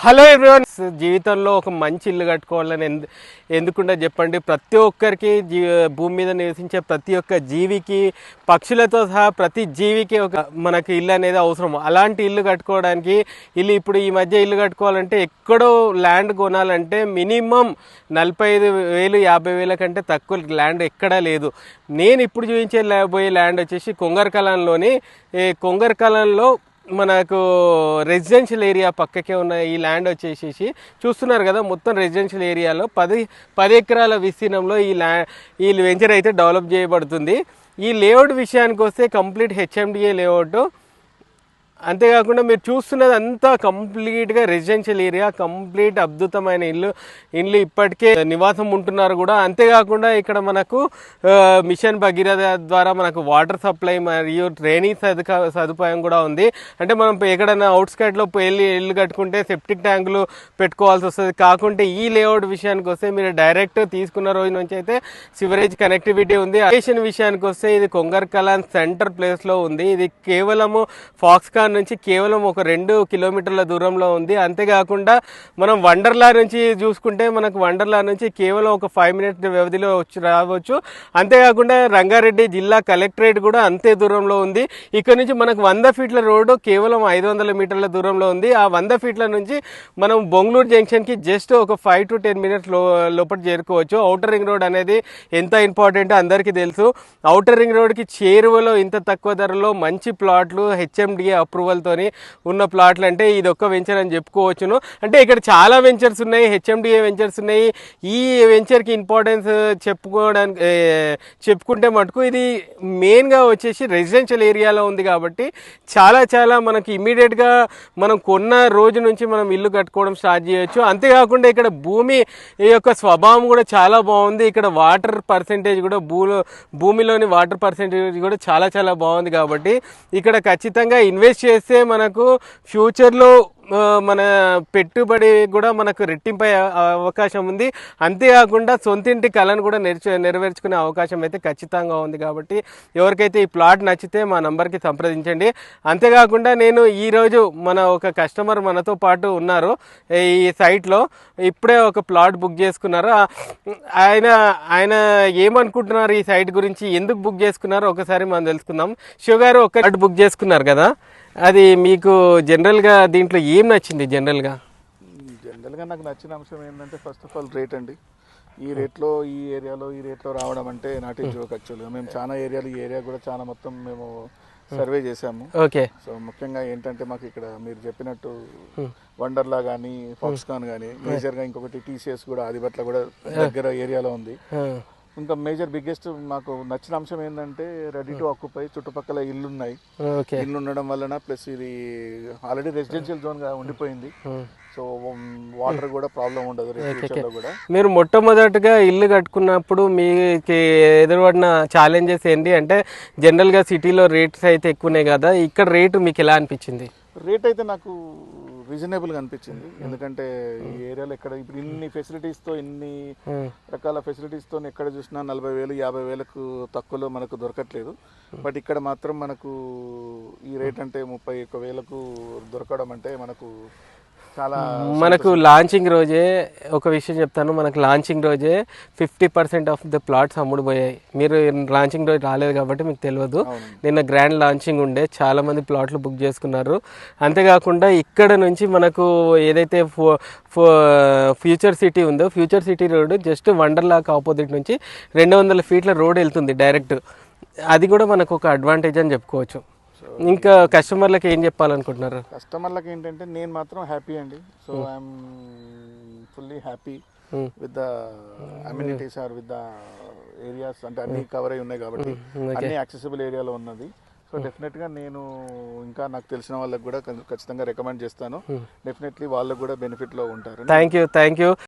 Hello everyone, జీవితంలో ఒక మంచి ఇల్లు కట్టుకోవాలని ఎందుకుంటే చెప్పండి. ప్రతి ఒక్కరికి భూమి మీద నివసించే ప్రతి ఒక్క జీవికి, పక్షులతో సహా ప్రతి జీవికి ఒక మనకి ఇల్లు అనేది అవసరం. అలాంటి ఇల్లు కట్టుకోవడానికి ఇప్పుడు ఈ మధ్య ఇల్లు కట్టుకోవాలంటే ఎక్కడో ల్యాండ్ కొనాలంటే మినిమం 45,000 50,000 కంటే తక్కువ ల్యాండ్ ఎక్కడా లేదు. నేను ఇప్పుడు చూపించబోయే ల్యాండ్ వచ్చేసి కొంగరకలాన్లోని కొంగరకలాన్లో మనకు రెసిడెన్షియల్ ఏరియా పక్కకే ఉన్న ఈ ల్యాండ్ వచ్చేసి చూస్తున్నారు కదా. మొత్తం రెసిడెన్షియల్ ఏరియాలో 10 ఎకరాల విస్తీర్ణంలో ఈ వెంచర్ అయితే డెవలప్ చేయబడుతుంది. ఈ లేఅవుట్ విషయానికి వస్తే కంప్లీట్ హెచ్ఎండిఏ లేఅవుట్. అంతేకాకుండా మీరు చూస్తున్నది అంతా కంప్లీట్గా రెసిడెన్షియల్ ఏరియా, కంప్లీట్ అద్భుతమైన ఇల్లు ఇప్పటికే నివాసం ఉంటున్నారు కూడా. అంతేకాకుండా ఇక్కడ మనకు మిషన్ భగీరథ ద్వారా మనకు వాటర్ సప్లై మరియు డ్రైనేజ్ సదుపాయం కూడా ఉంది. అంటే మనం ఎక్కడైనా అవుట్స్కైట్లో వెళ్ళి ఇల్లు కట్టుకుంటే సెప్టిక్ ట్యాంకులు పెట్టుకోవాల్సి వస్తుంది. కాకుంటే ఈ లేఅవుట్ విషయానికి వస్తే మీరు డైరెక్ట్ తీసుకున్న రోజు నుంచి అయితే సివరేజ్ కనెక్టివిటీ ఉంది. లొకేషన్ విషయానికి వస్తే ఇది కొంగరకలాన్ సెంటర్ ప్లేస్లో ఉంది. ఇది కేవలము ఫాక్స్కాన్ నుంచి కేవలం ఒక 2 కిలోమీటర్ల దూరంలో ఉంది. అంతేకాకుండా మనం వండర్లా నుంచి చూసుకుంటే మనకు వండర్లా నుంచి కేవలం ఒక 5 మినిట్స్ వ్యవధిలో రావచ్చు. అంతేకాకుండా రంగారెడ్డి జిల్లా కలెక్టరేట్ కూడా అంతే దూరంలో ఉంది. ఇక్కడ నుంచి మనకు 100 ఫీట్ల రోడ్డు కేవలం 500 మీటర్ల దూరంలో ఉంది. ఆ 100 ఫీట్ల నుంచి మనం బొంగళూరు జంక్షన్కి జస్ట్ ఒక 5 to 10 మినిట్స్ లోపల చేరుకోవచ్చు. ఔటర్ రింగ్ రోడ్ అనేది ఎంత ఇంపార్టెంట్ అందరికీ తెలుసు. ఔటర్ రింగ్ రోడ్కి చేరువలో ఇంత తక్కువ ధరలో మంచి ప్లాట్లు హెచ్ఎండిఏ అప్రూవల్తోని ఉన్న ప్లాట్లు అంటే ఇది ఒక్క వెంచర్ అని చెప్పుకోవచ్చును. అంటే ఇక్కడ చాలా వెంచర్స్ ఉన్నాయి, హెచ్ఎండిఏ వెంచర్స్ ఉన్నాయి. ఈ వెంచర్కి ఇంపార్టెన్స్ చెప్పుకుంటే మటుకు ఇది మెయిన్గా వచ్చేసి రెసిడెన్షియల్ ఏరియాలో ఉంది కాబట్టి చాలా మనకి ఇమీడియట్గా మనం కొన్న రోజు నుంచి మనం ఇల్లు కట్టుకోవడం స్టార్ట్ చేయొచ్చు. అంతేకాకుండా ఇక్కడ భూమి యొక్క స్వభావం కూడా చాలా బాగుంది. ఇక్కడ వాటర్ పర్సెంటేజ్ కూడా భూమిలోని వాటర్ పర్సెంటేజ్ కూడా చాలా బాగుంది కాబట్టి ఇక్కడ ఖచ్చితంగా ఇన్వెస్ట్ చేస్తే మనకు ఫ్యూచర్లో మన పెట్టుబడి కూడా మనకు రెట్టింపే అవకాశం ఉంది. అంతేకాకుండా సొంతింటి కళను కూడా నెరవేర్చుకునే అవకాశం అయితే ఖచ్చితంగా ఉంది. కాబట్టి ఎవరికైతే ఈ ప్లాట్ నచ్చితే మా నంబర్కి సంప్రదించండి. అంతేకాకుండా నేను ఈరోజు మన ఒక కస్టమర్ మనతో పాటు ఉన్నారు ఈ సైట్లో. ఇప్పుడే ఒక ప్లాట్ బుక్ చేసుకున్నారు. ఆయన ఏమనుకుంటున్నారు ఈ సైట్ గురించి, ఎందుకు బుక్ చేసుకున్నారో ఒకసారి మనం తెలుసుకుందాం. శివ గారు, ఒక ప్లాట్ బుక్ చేసుకున్నారు కదా, అది మీకు జనరల్గా దీంట్లో ఏం నచ్చింది? జనరల్గా నాకు నచ్చిన అంశం ఏంటంటే ఫస్ట్ ఆఫ్ ఆల్ రేట్ అండి. ఈ రేట్లో ఈ రేట్లో రావడం అంటే నాట్ ఏ జోక్. యాక్చువల్గా మేము చాలా ఏరియాలు, ఈ ఏరియా కూడా చాలా మొత్తం మేము సర్వే చేసాము. ఓకే. సో ముఖ్యంగా ఏంటంటే మాకు ఇక్కడ మీరు చెప్పినట్టు వండర్లా కానీ ఫాక్స్కాన్ కానీ మేజర్గా ఇంకొకటి టీసీఎస్ కూడా ఆదిబట్ల కూడా దగ్గర ఏరియాలో ఉంది. ఇంకా మేజర్ బిగ్గెస్ట్ మాకు నచ్చిన అంశం ఏంటంటే రెడీ టు ఆక్యుపై, చుట్టుపక్కల ఇల్లు ఉన్నాయి. ఇల్లు ఉండడం వలన ప్లస్ ఇది ఆల్రెడీ రెసిడెన్షియల్ జోన్ గా ఉండిపోయింది. సో వాటర్ కూడా ప్రాబ్లం ఉండదు ఫ్యూచర్లో కూడా. మీరు మొట్టమొదటిగా ఇల్లు కట్టుకున్నప్పుడు మీకు ఎదురుపడిన ఛాలెంజెస్ ఏంటి అంటే, జనరల్గా సిటీలో రేట్స్ అయితే ఎక్కువనే కదా, ఇక్కడ రేటు మీకు ఎలా అనిపించింది? రేట్ అయితే నాకు రీజనబుల్గా అనిపించింది. ఎందుకంటే ఈ ఏరియాలో ఇక్కడ ఇప్పుడు ఇన్ని ఫెసిలిటీస్తో, ఇన్ని రకాల ఫెసిలిటీస్తో ఎక్కడ చూసినా 40,000 50,000కు తక్కువలో మనకు దొరకట్లేదు. బట్ ఇక్కడ మాత్రం మనకు ఈ రేట్ అంటే 31,000కు దొరకడం అంటే మనకు లాంచింగ్ రోజే ఒక విషయం చెప్తాను. మనకు లాంచింగ్ రోజే 50% ఆఫ్ ద ప్లాట్స్ అమ్ముడుపోయాయి. మీరు లాంచింగ్ రోజు రాలేదు కాబట్టి మీకు తెలియదు. నిన్న గ్రాండ్ లాంచింగ్ ఉండే, చాలా మంది ప్లాట్లు బుక్ చేసుకున్నారు. అంతేకాకుండా ఇక్కడ నుంచి మనకు ఏదైతే ఫ్యూచర్ సిటీ ఉందో, ఫ్యూచర్ సిటీ రోడ్ జస్ట్ వండర్లాక్ ఆపోజిట్ నుంచి 200 ఫీట్ల రోడ్ వెళ్తుంది డైరెక్ట్. అది కూడా మనకు ఒక అడ్వాంటేజ్ అని చెప్పుకోవచ్చు. ఇంకా కస్టమర్లకు ఏం చెప్పాలనుకుంటున్నారు? కస్టమర్లకు ఏంటంటే నేను మాత్రం హ్యాపీ అండి. So I'm fully happy with the amenities or with the areas. అంటే అన్ని కవర్ అయి ఉన్నాయి కాబట్టి అన్ని యాక్సెసిబుల్ ఏరియాలో ఉన్నది. సో డెఫినెట్గా నేను ఇంకా నాకు తెలిసిన వాళ్ళకి కూడా ఖచ్చితంగా రికమెండ్ చేస్తాను. డెఫినెట్లీ వాళ్ళకు కూడా బెనిఫిట్లో ఉంటారు. Thank you.